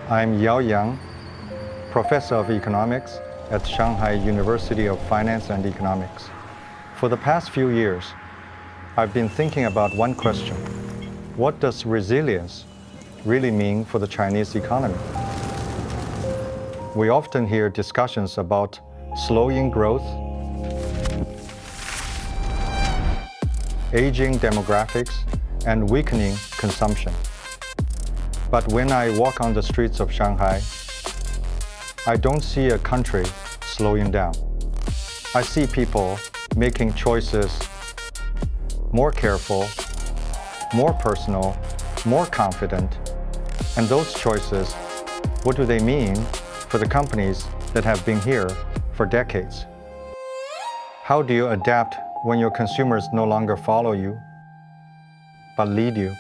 I'm Yao Yang, Professor of Economics at Shanghai University of Finance and Economics. For the past few years, I've been thinking about one question. What does resilience really mean for the Chinese economy? We often hear discussions about slowing growth, aging demographics, and weakening consumption. But when I walk on the streets of Shanghai, I don't see a country slowing down. I see people making choices more careful, more personal, more confident. And those choices, what do they mean for the companies that have been here for decades? How do you adapt when your consumers no longer follow you, but lead you?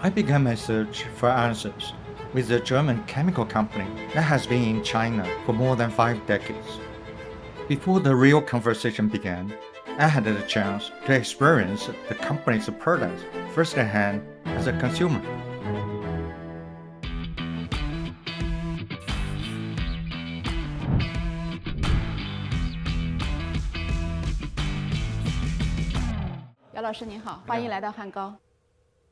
I began my search for answers with a German chemical company that has been in China for more than 5 decades. Before the real conversation began, I had the chance to experience the company's products firsthand as a consumer.姚老师您好，欢迎来到汉高。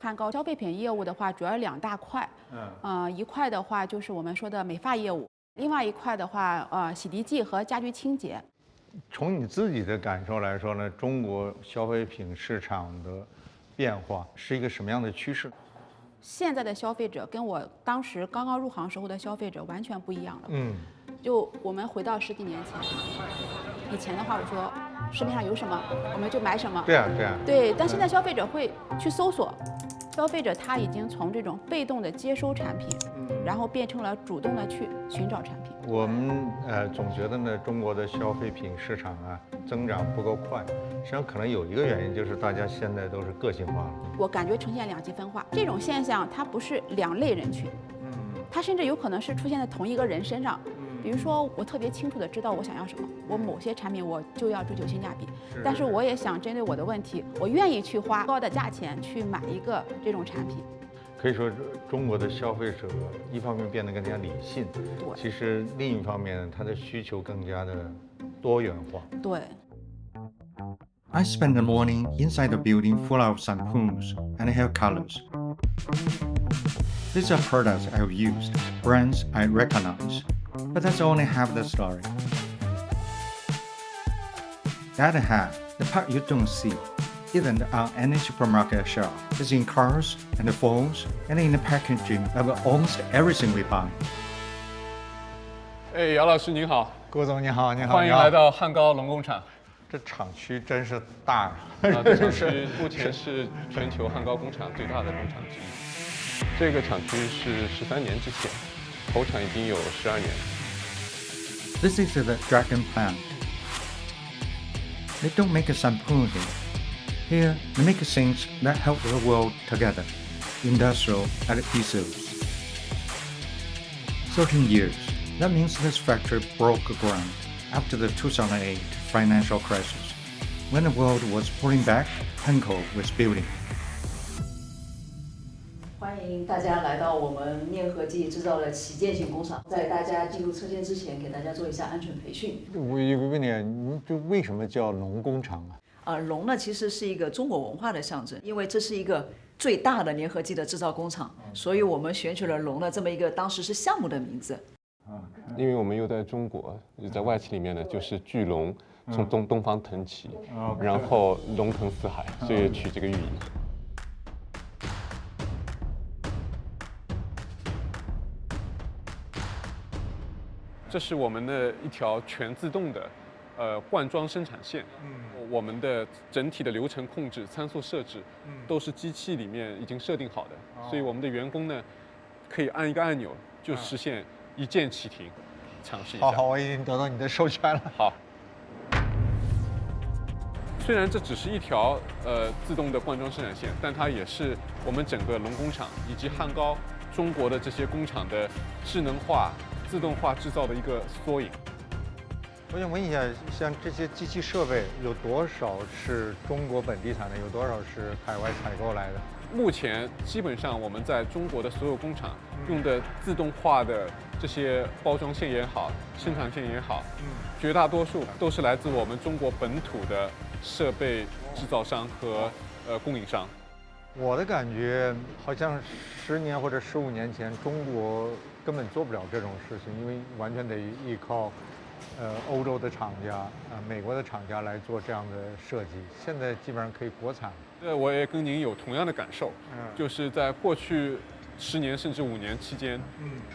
汉高消费品业务的话，主要2大块。一块的话就是我们说的美发业务，另外一块的话，洗涤剂和家居清洁。从你自己的感受来说呢，中国消费品市场的变化是一个什么样的趋势？现在的消费者跟我当时刚刚入行时候的消费者完全不一样了。就我们回到10几年前，以前的话我说市面上有什么我们就买什么。对，但现在消费者会去搜索。消费者他已经从这种被动的接收产品，然后变成了主动的去寻找产品。我们总觉得呢，中国的消费品市场啊增长不够快，实际上可能有一个原因就是大家现在都是个性化了。我感觉呈现2极分化，这种现象它不是2类人群，它甚至有可能是出现在同一个人身上。比如说，我特别清楚的知道我想要什么，我某些产品我就要追求性价比，但是我也想针对我的问题，我愿意去花高的价钱去买一个这种产品。可以说，中国的消费者一方面变得更加理性，其实另一方面他的需求更加的多元化。对。I spent the morning inside the building full of shampoos and hair colors. These are products I've used, brands I recognize. But that's only half the story. The other half, the part you don't see, isn't on any supermarket shelf. It's in cars and phones and in the packaging of almost everything we buy. 姚老师您好，郭总你好，你好，欢迎来到汉高龙工厂。这厂区真是大这厂区目前是全球汉高工厂最大的工厂之一。这个厂区是13年之前。投产已经有12年。This is the Dragon plant. They don't make a shampoo here. Here, they make things that help the world together. Industrial adhesives. 13 years. That means this factory broke ground after the 2008 financial crisis. When the world was pulling back, Henkel was building. 欢迎大家来到我们粘合剂制造的旗舰型工厂。在大家进入车间之前，给大家做一下安全培训。我有个问题，你就为什么叫龙工厂啊？龙呢其实是一个中国文化的象征，因为这是一个最大的粘合剂的制造工厂，所以我们选取了龙的这么一个当时是项目的名字。因为我们又在中国，在外企里面呢，就是巨龙从东方腾起，然后龙腾四海，所以取这个寓意。这是我们的一条全自动的灌装生产线，我们的整体的流程控制、参数设置，都是机器里面已经设定好的，所以我们的员工呢，可以按一个按钮就实现一键启停。尝试一下。好，我已经得到你的授权了。好。虽然这只是一条自动的灌装生产线，但它也是我们整个龙工厂以及汉高中国的这些工厂的智能化、自动化制造的一个缩影。我想问一下，像这些机器设备有多少是中国本地产的，有多少是海外采购来的？目前基本上我们在中国的所有工厂用的自动化的这些包装线也好，生产线也好，绝大多数都是来自我们中国本土的设备制造商和供应商。我的感觉好像10年或者15年前，中国根本做不了这种事情，因为完全得依靠欧洲的厂家、美国的厂家来做这样的设计。现在基本上可以国产。我也跟您有同样的感受，就是在过去10年甚至5年期间，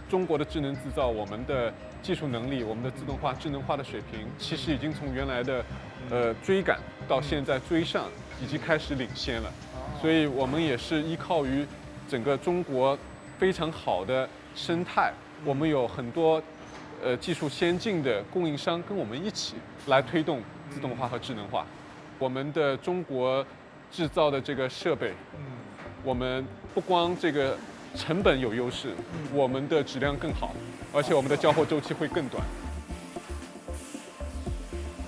中国的智能制造，我们的技术能力、我们的自动化、智能化的水平，其实已经从原来的追赶到现在追上，以及开始领先了。所以我们也是依靠于整个中国非常好的生态，我们有很多技术先进的供应商跟我们一起来推动自动化和智能化。我们的中国制造的这个设备，我们不光这个成本有优势，我们的质量更好，而且我们的交货周期会更短。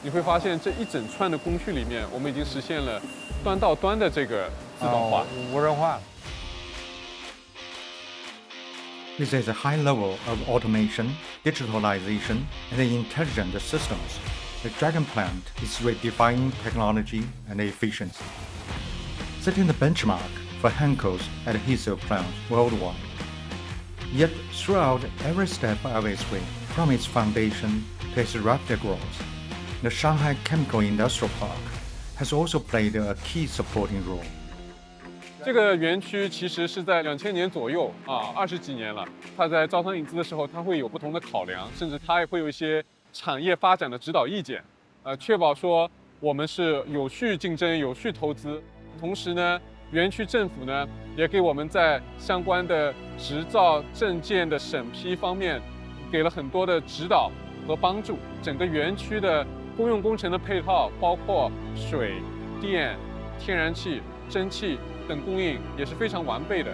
你会发现这一整串的工序里面，我们已经实现了端到端的这个自动化、无人化。This is a high level of automation, digitalization, and intelligent systems. The Dragon plant is redefining technology and efficiency, setting the benchmark for Henkel's adhesive plants worldwide. Yet, throughout every step of its way, from its foundation to its rapid growth, the Shanghai Chemical Industrial Park has also played a key supporting role. 这个园区其实是在2000年左右20几年了。它在招商引资的时候，它会有不同的考量，甚至它也会有一些产业发展的指导意见，确保说我们是有序竞争、有序投资。同时呢，园区政府呢也给我们在相关的执照证件的审批方面给了很多的指导和帮助。整个园区的公用工程的配套，包括水电、天然气、蒸汽等供应也是非常完备的。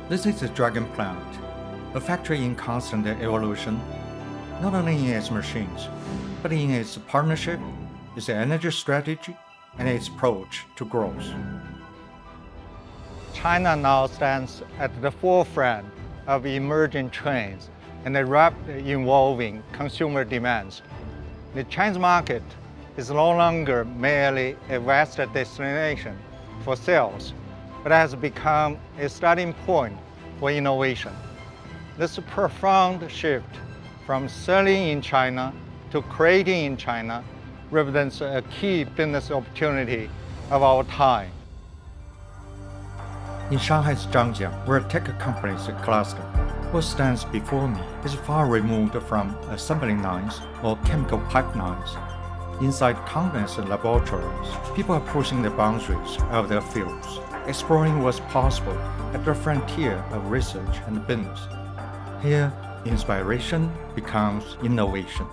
This is the Dragon plant, a factory in constant evolution, not only in its machines, but in its partnership, its energy strategy, and its approach to growth. China now stands at the forefront of emerging trends and the rapidly evolving consumer demands. The Chinese market is no longer merely a vast destination for sales, but has become a starting point for innovation. This profound shift from selling in China to creating in China represents a key business opportunity of our time. In Shanghai's Jiaxing, where tech companies cluster, what stands before me is far removed from assembly lines or chemical pipelines. Inside countless laboratories, people are pushing the boundaries of their fields, exploring what's possible at the frontier of research and business. Here, inspiration becomes innovation.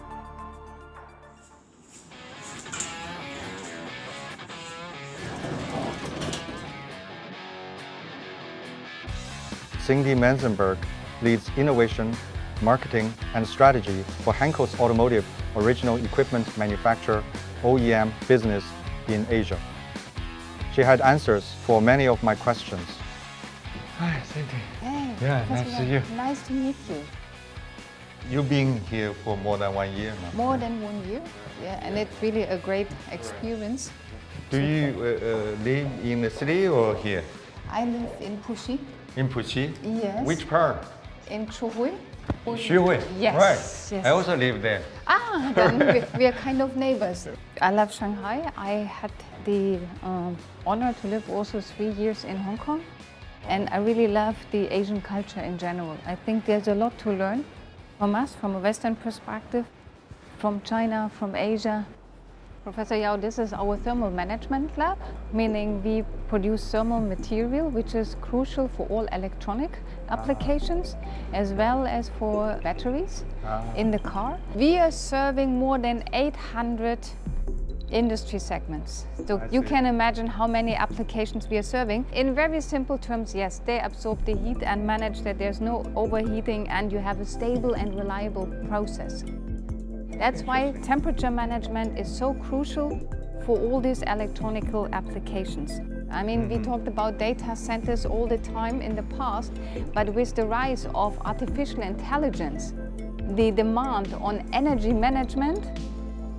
Cindy Menzenberg leads innovation, marketing, and strategy for Henkel's automotive original equipment manufacturer OEM business in Asia. She had answers for many of my questions. Hi, Cindy. Hey, Yeah, nice to see you. Nice to meet you. You've been here for more than 1 year now. More than 1 year, yeah, and it's really a great experience. Do you live in the city or here? I live in Puxi, In Puxi? Yes. Which part? in Chuhui. Xuhui? Yes, Right. yes. I also live there. Then we are kind of neighbors. I love Shanghai. I had the honor to live also 3 years in Hong Kong. And I really love the Asian culture in general. I think there's a lot to learn from us, from a Western perspective, from China, from Asia. Professor Yao, this is our thermal management lab, meaning we produce thermal material, which is crucial for all electronic applications as well as for batteries in the car. We are serving more than 800 industry segments. So you can imagine how many applications we are serving. In very simple terms, yes, they absorb the heat and manage that there's no overheating and you have a stable and reliable process. That's why temperature management is so crucial for all these electronical applications. I mean, we talked about data centers all the time in the past, but with the rise of artificial intelligence, the demand on energy management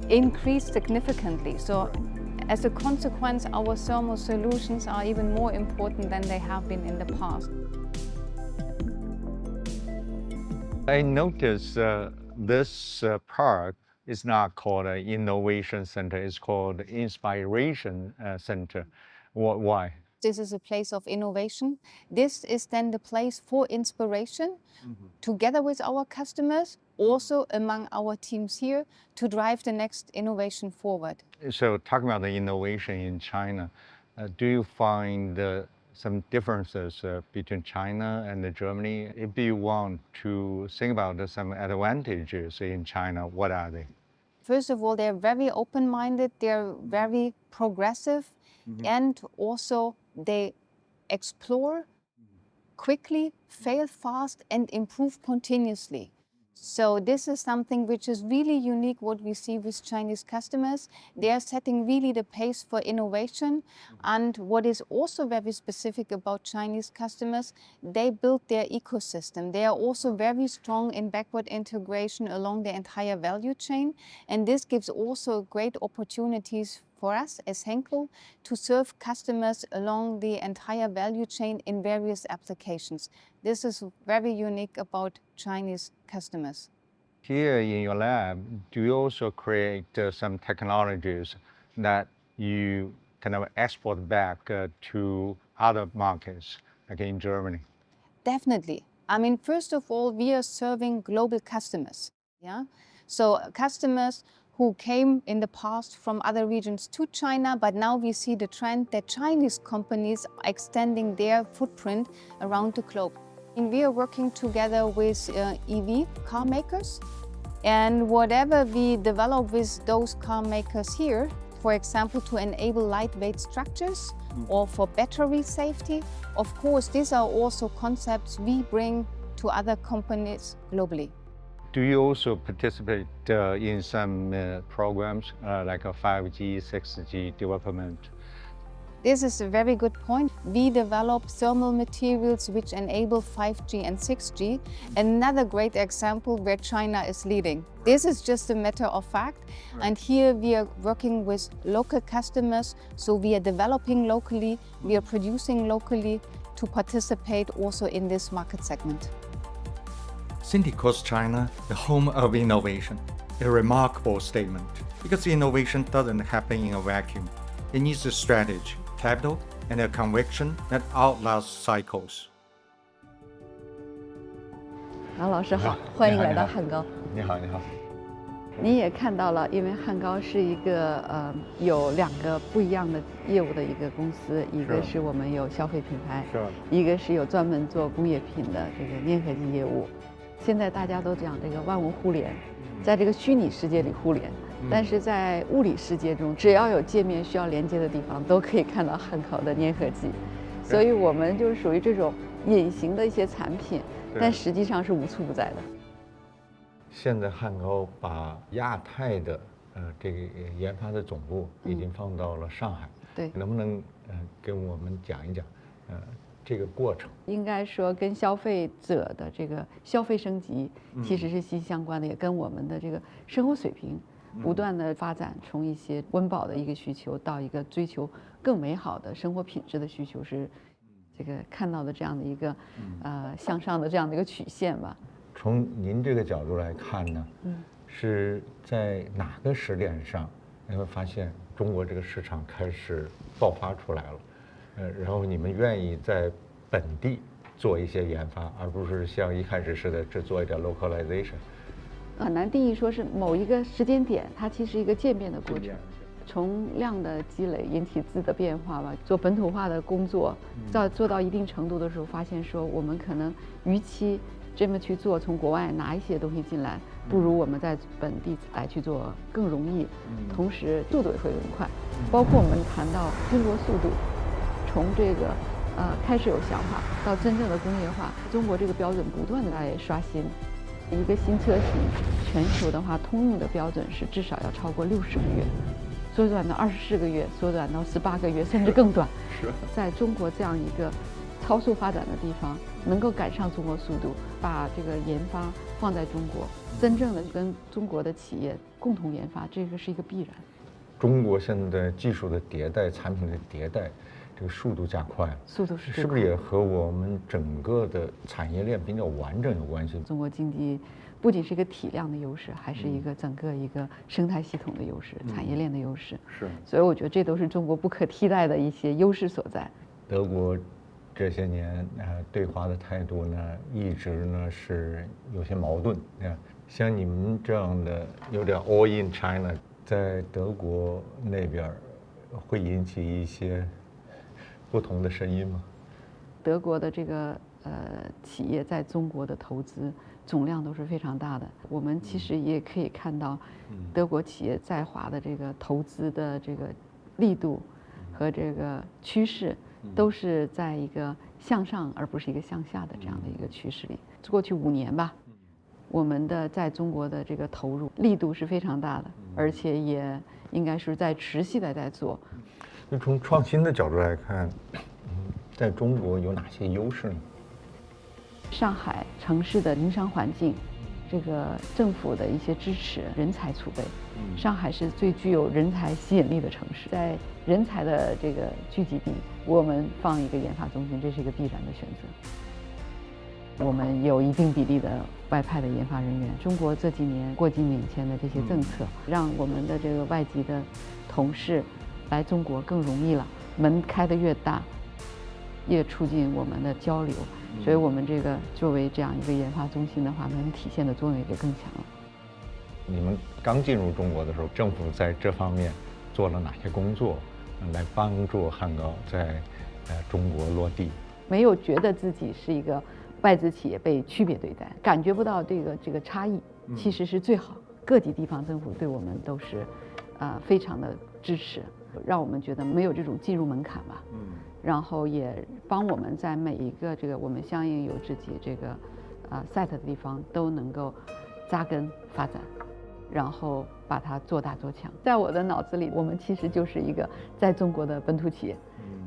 increased significantly. So as a consequence, our thermal solutions are even more important than they have been in the past. I noticed this park is not called an innovation center, it's called inspiration center. Why? This is a place of innovation. This is then the place for inspiration, together with our customers, also among our teams here, to drive the next innovation forward. So talking about the innovation in China, do you find some differences between China and Germany? If you want to think about some advantages in China, what are they? First of all, they're very open-minded, they're very progressive, and also they explore quickly, fail fast, and improve continuously. So this is something which is really unique what we see with Chinese customers. They are setting really the pace for innovation. And what is also very specific about Chinese customers, they build their ecosystem. They are also very strong in backward integration along the entire value chain. And this gives also great opportunities for us as Henkel to serve customers along the entire value chain in various applications. This is very unique about Chinese customers. Here in your lab, do you also create some technologies that you kind of export back to other markets, like in Germany? Definitely. I mean, first of all, we are serving global customers. Yeah. So customers who came in the past from other regions to China, but now we see the trend that Chinese companies are extending their footprint around the globe. And we are working together with EV car makers, and whatever we develop with those car makers here, for example, to enable lightweight structures or for battery safety, of course, these are also concepts we bring to other companies globally. Do you also participate in some programs like a 5G, 6G development? This is a very good point. We develop thermal materials which enable 5G and 6G. Another great example where China is leading. This is just a matter of fact. Right. And here we are working with local customers. So we are developing locally, we are producing locally to participate also in this market segment. Cindy calls China the home of innovation, a remarkable statement, because innovation doesn't happen in a vacuum. It needs a strategy, capital, and a conviction that outlasts cycles. 王老师好，欢迎来到汉高。你好，你好。您也看到了，因为汉高是一个有2个不一样的业务的一个公司，一个是我们有消费品牌，一个是有专门做工业品的这个粘合剂业务。现在大家都讲这个万物互联，在这个虚拟世界里互联，但是在物理世界中，只要有界面需要连接的地方，都可以看到汉高的粘合剂。所以我们就是属于这种隐形的一些产品，但实际上是无处不在的。现在汉高把亚太的这个研发的总部已经放到了上海，对，能不能跟我们讲一讲这个过程？应该说跟消费者的这个消费升级其实是息息相关的，也跟我们的这个生活水平不断的发展，从一些温饱的一个需求到一个追求更美好的生活品质的需求，是这个看到的这样的一个向上的这样的一个曲线吧。从您这个角度来看呢，是在哪个时点上，你会发现中国这个市场开始爆发出来了，然后你们愿意在本地做一些研发，而不是像一开始似的只做一点 localization。很难定义说是某一个时间点，它其实是一个渐变的过程。从量的积累引起质的变化吧。做本土化的工作，做到一定程度的时候，发现说我们可能与其这么去做，从国外拿一些东西进来，不如我们在本地来去做更容易，同时速度也会更快。包括我们谈到中国速度，从这个开始有想法到真正的工业化，中国这个标准不断的在刷新。一个新车型，全球的话通用的标准是至少要超过60个月，缩短到24个月，缩短到18个月，甚至更短。是在中国这样一个超速发展的地方，能够赶上中国速度，把这个研发放在中国，真正的跟中国的企业共同研发，这个是一个必然。中国现在技术的迭代、产品的迭代，这个速度加快了，是不是也和我们整个的产业链比较完整有关系？中国经济不仅是一个体量的优势，还是一个整个一个生态系统的优势、产业链的优势。是，所以我觉得这都是中国不可替代的一些优势所在。德国这些年对华的态度呢，一直呢是有些矛盾。像你们这样的有点 all in China， 在德国那边会引起一些不同的声音吗？德国的这个企业在中国的投资总量都是非常大的。我们其实也可以看到，德国企业在华的这个投资的这个力度和这个趋势，都是在一个向上而不是一个向下的这样的一个趋势里。过去5年吧，我们的在中国的这个投入力度是非常大的，而且也应该是在持续的在做。那从创新的角度来看，在中国有哪些优势呢？上海城市的营商环境，这个政府的一些支持，人才储备。上海是最具有人才吸引力的城市，在人才的这个聚集地，我们放一个研发中心，这是一个必然的选择。我们有一定比例的外派的研发人员。中国这几年过境免签的这些政策，让我们的这个外籍的同事来中国更容易了，门开得越大，越促进我们的交流。所以我们这个作为这样一个研发中心的话，能体现的作用也就更强了。你们刚进入中国的时候，政府在这方面做了哪些工作，来帮助汉高在中国落地？没有觉得自己是一个外资企业被区别对待，感觉不到这个差异，其实是最好。各级地方政府对我们都是非常的支持，让我们觉得没有这种进入门槛吧。然后也帮我们在每一个这个我们相应有自己这个site 的地方都能够扎根发展，然后把它做大做强。在我的脑子里，我们其实就是一个在中国的本土企业，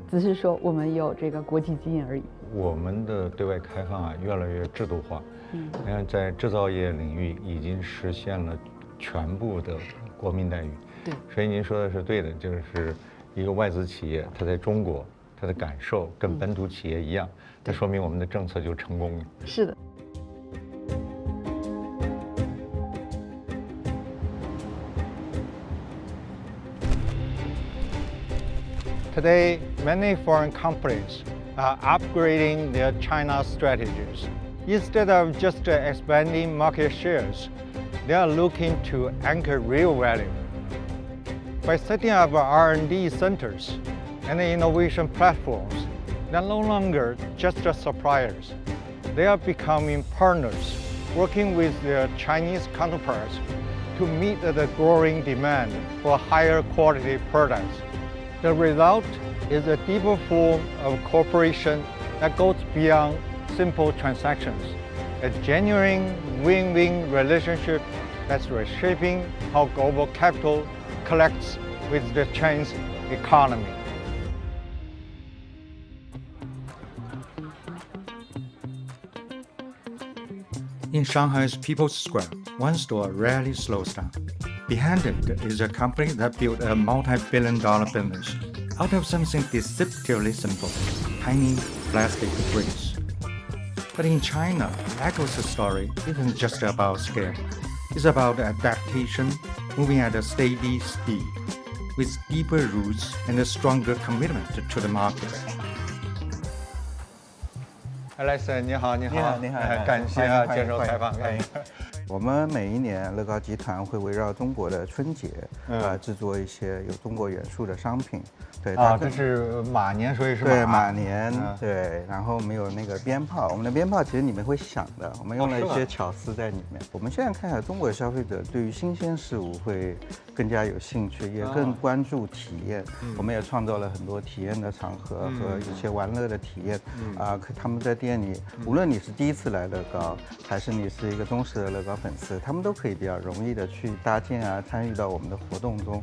只是说我们有这个国际基因而已。我们的对外开放越来越制度化，你看在制造业领域已经实现了全部的国民待遇。对，所以您说的是对的，就是一个外资企业它在中国，它的感受跟本土企业一样，那说明我们的政策就成功了。是的。Today, many foreign companies are upgrading their China strategies. Instead of just expanding market shares, they are looking to anchor real value. By setting up R&D centers and innovation platforms, they are no longer just suppliers. They are becoming partners, working with their Chinese counterparts to meet the growing demand for higher quality products. The result is a deeper form of cooperation that goes beyond simple transactions, a genuine win-win relationship that's reshaping how global capital collects with the Chinese economy. In Shanghai's People's Square, one store rarely slows down. Behind it is a company that built a multi-billion-dollar business out of something deceptively simple, tiny plastic bricks. But in China, Echo's story isn't just about scale. It's about adaptation, moving at a steady speed, with deeper roots and a stronger commitment to the market. Alex， 你好，你好，你好，感谢接受采访。我们每一年乐高集团会围绕中国的春节，制作一些有中国元素的商品。对，这是马年，所以是马。对，马年，对。然后我们有那个鞭炮，我们的鞭炮其实里面会响的，我们用了一些巧思在里面。我们现在看中国的消费者对于新鲜事物会更加有兴趣，也更关注体验。我们也创造了很多体验的场合和一些玩乐的体验。他们在店里，无论你是第一次来乐高，还是你是一个忠实的乐高粉丝，他们都可以比较容易的去搭建参与到我们的活动中。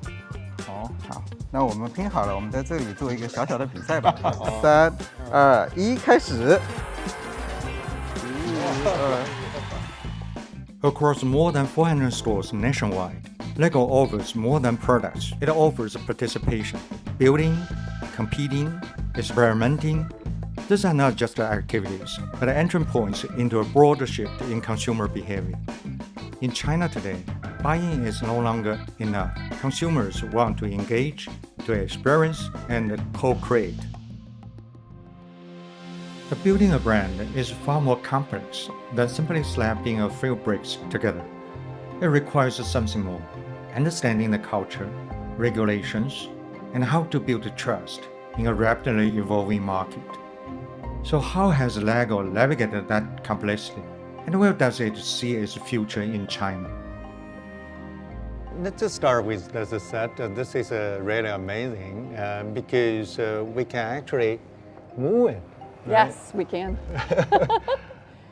好，那我们拼好了，我们在这里做一个小小的比赛吧。3、2、1，开始。Across more than 400 stores nationwide, LEGO offers more than products. It offers participation, building, competing, experimenting. These are not just activities, but entry points into a broader shift in consumer behavior. In China today, buying is no longer enough. Consumers want to engage, to experience, and co-create. Building a brand is far more complex than simply slapping a few bricks together. It requires something more, understanding the culture, regulations, and how to build trust in a rapidly evolving market. So how has LEGO navigated that complexity, and where does it see its future in China? Let's just start with, as I said, this is really amazing because we can actually move it. Right? Yes, we can.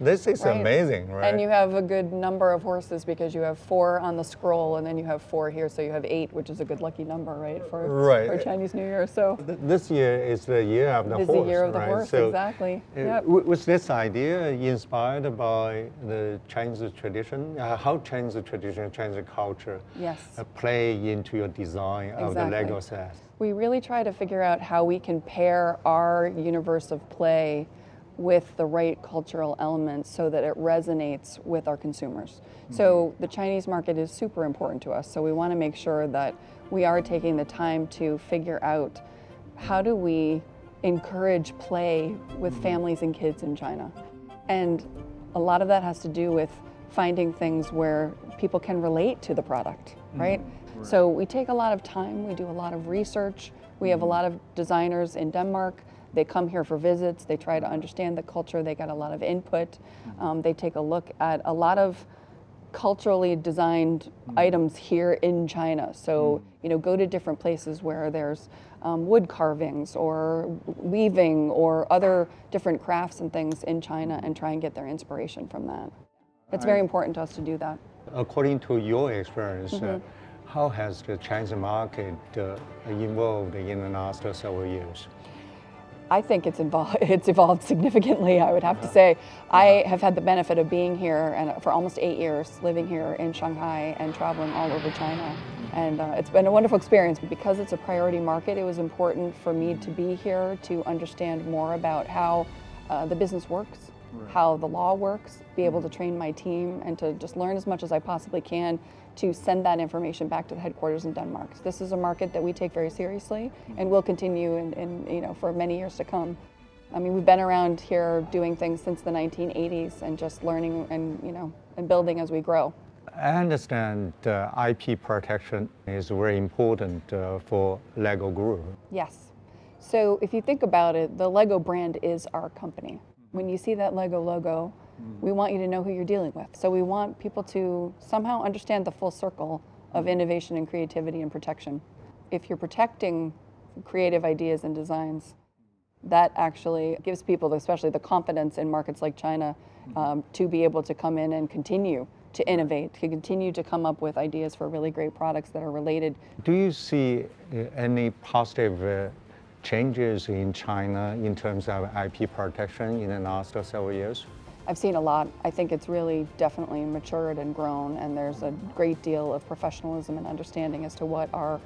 This is amazing, right? And you have a good number of horses because you have 4 on the scroll and then you have 4 here, so you have 8, which is a good lucky number, right, for Chinese New Year. So this year is the year of the horse. It's the year of the horse, so, exactly. Yep. Was this idea inspired by the Chinese tradition? How Chinese tradition, Chinese culture play into your design of the Lego set? We really try to figure out how we can pair our universe of play with the right cultural elements so that it resonates with our consumers. So the Chinese market is super important to us, so we want to make sure that we are taking the time to figure out how do we encourage play with families and kids in China. And a lot of that has to do with finding things where people can relate to the product, right? So we take a lot of time, we do a lot of research, we have a lot of designers in Denmark. They come here for visits, they try to understand the culture, they get a lot of input. They take a look at a lot of culturally designed items here in China. So, go to different places where there's wood carvings or weaving or other different crafts and things in China and try and get their inspiration from that. It's very important to us to do that. According to your experience, how has the Chinese market evolved in the last several years? I think it's evolved significantly, I would have to say. I have had the benefit of being here and for almost 8 years, living here in Shanghai and traveling all over China. And it's been a wonderful experience. Because it's a priority market, it was important for me to be here to understand more about how the business works, how the law works, be able to train my team and to just learn as much as I possibly can to send that information back to the headquarters in Denmark. So this is a market that we take very seriously and will continue in for many years to come. I mean, we've been around here doing things since the 1980s and just learning and building as we grow. I understand IP protection is very important for LEGO Group. Yes. So if you think about it, the LEGO brand is our company. When you see that LEGO logo, we want you to know who you're dealing with. So we want people to somehow understand the full circle of innovation and creativity and protection. If you're protecting creative ideas and designs, that actually gives people, especially the confidence in markets like China, to be able to come in and continue to innovate, to continue to come up with ideas for really great products that are related. Do you see any positive changes in China in terms of IP protection in the last several years? I've seen a lot. I think it's really definitely matured and grown, and there's a great deal of professionalism and understanding as to what our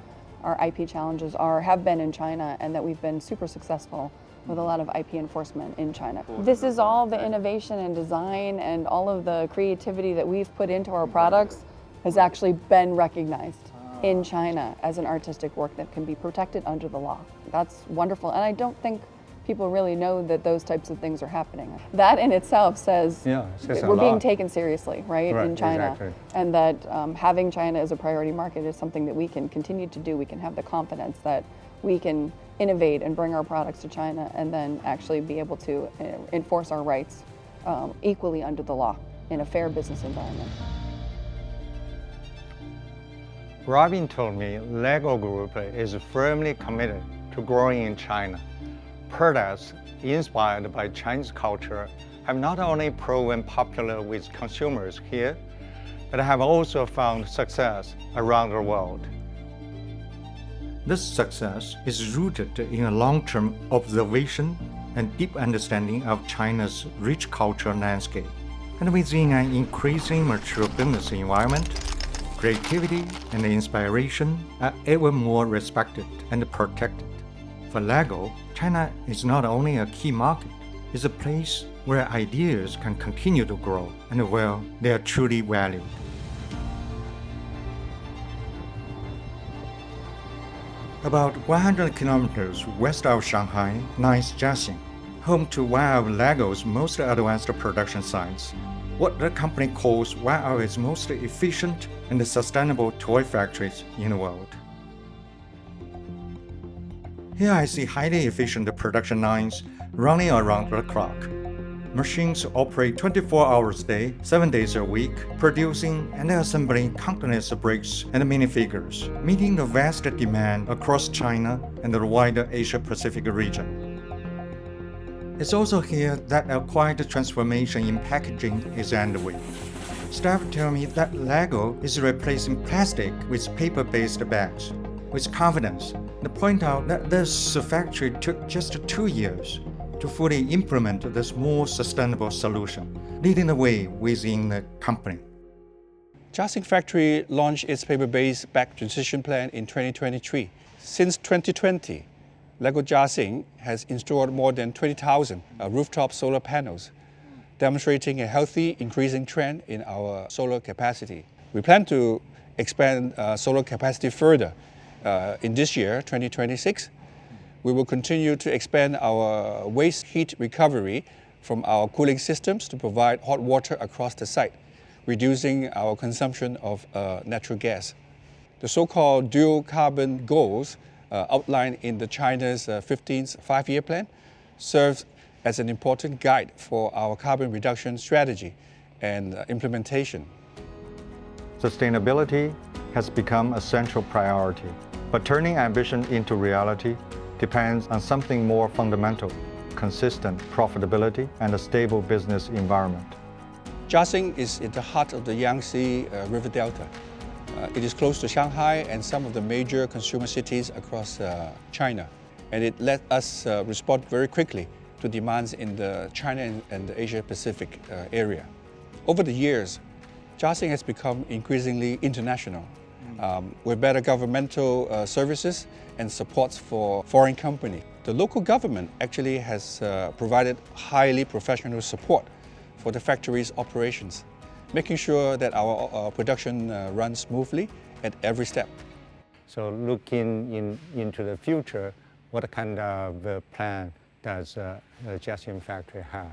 IP challenges have been in China, and that we've been super successful with a lot of IP enforcement in China. This is all the innovation and design and all of the creativity that we've put into our products has actually been recognized in China as an artistic work that can be protected under the law. That's wonderful, and I don't think people really know that those types of things are happening. That in itself says we're being taken seriously, right, in China. Exactly. And that having China as a priority market is something that we can continue to do. We can have the confidence that we can innovate and bring our products to China and then actually be able to enforce our rights equally under the law in a fair business environment. Robin told me LEGO Group is firmly committed to growing in China. Products inspired by Chinese culture have not only proven popular with consumers here, but have also found success around the world. This success is rooted in a long-term observation and deep understanding of China's rich cultural landscape. And within an increasingly mature business environment, creativity and inspiration are ever more respected and protected. For LEGO, China is not only a key market, it's a place where ideas can continue to grow and where they are truly valued. About 100 kilometers west of Shanghai lies Jiaxing, home to one of LEGO's most advanced production sites, what the company calls one of its most efficient and sustainable toy factories in the world. Here I see highly efficient production lines running around the clock. Machines operate 24 hours a day, 7 days a week, producing and assembling countless bricks and minifigures, meeting the vast demand across China and the wider Asia-Pacific region. It's also here that a quiet transformation in packaging is underway. Staff tell me that LEGO is replacing plastic with paper-based bags. With confidence, they point out that this factory took just 2 years to fully implement this more sustainable solution, leading the way within the company. Jiaxing factory launched its paper-based bag transition plan in 2023. Since 2020, LEGO Jiaxing has installed more than 20,000 rooftop solar panels, demonstrating a healthy, increasing trend in our solar capacity. We plan to expand solar capacity further in this year, 2026. We will continue to expand our waste heat recovery from our cooling systems to provide hot water across the site, reducing our consumption of natural gas. The so-called dual carbon goals outlined in the China's 15th five-year plan serves as an important guide for our carbon reduction strategy and implementation. Sustainability has become a central priority, but turning ambition into reality depends on something more fundamental: consistent profitability and a stable business environment. Jiaxing is in the heart of the Yangtze River Delta. It is close to Shanghai and some of the major consumer cities across China, and it let us respond very quickly to demands in the China and the Asia-Pacific area. Over the years, Jiaxing has become increasingly international, with better governmental services and supports for foreign companies. The local government actually has provided highly professional support for the factory's operations, making sure that our production runs smoothly at every step. So looking into the future, what kind of plan does the Jiaxing factory have?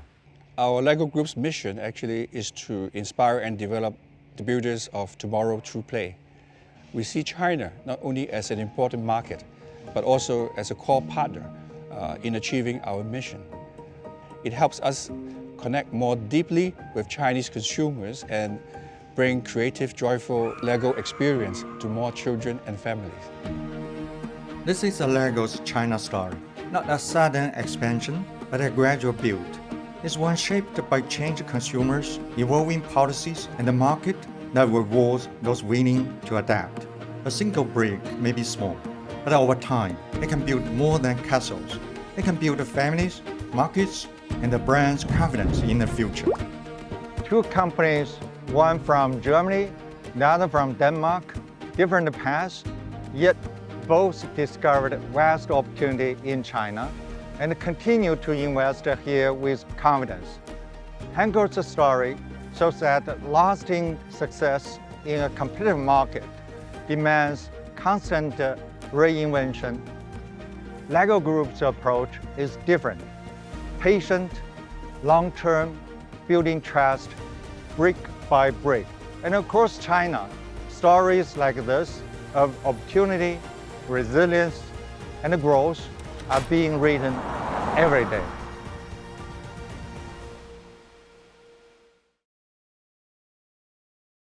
Our LEGO Group's mission actually is to inspire and develop the builders of tomorrow through play. We see China not only as an important market, but also as a core partner in achieving our mission. It helps us connect more deeply with Chinese consumers and bring creative, joyful LEGO experience to more children and families. This is a LEGO's China story, not a sudden expansion, but a gradual build. It's one shaped by changing consumers, evolving policies, and a market that rewards those willing to adapt. A single brick may be small, but over time, it can build more than castles. It can build families, markets, and the brand's confidence in the future. Two companies, one from Germany, the other from Denmark, different paths, yet both discovered vast opportunity in China and continue to invest here with confidence. Henkel's story shows that lasting success in a competitive market demands constant reinvention. LEGO Group's approach is different. Patient, long-term, building trust, brick by brick. And across China, stories like this of opportunity, resilience, and growth are being written every day.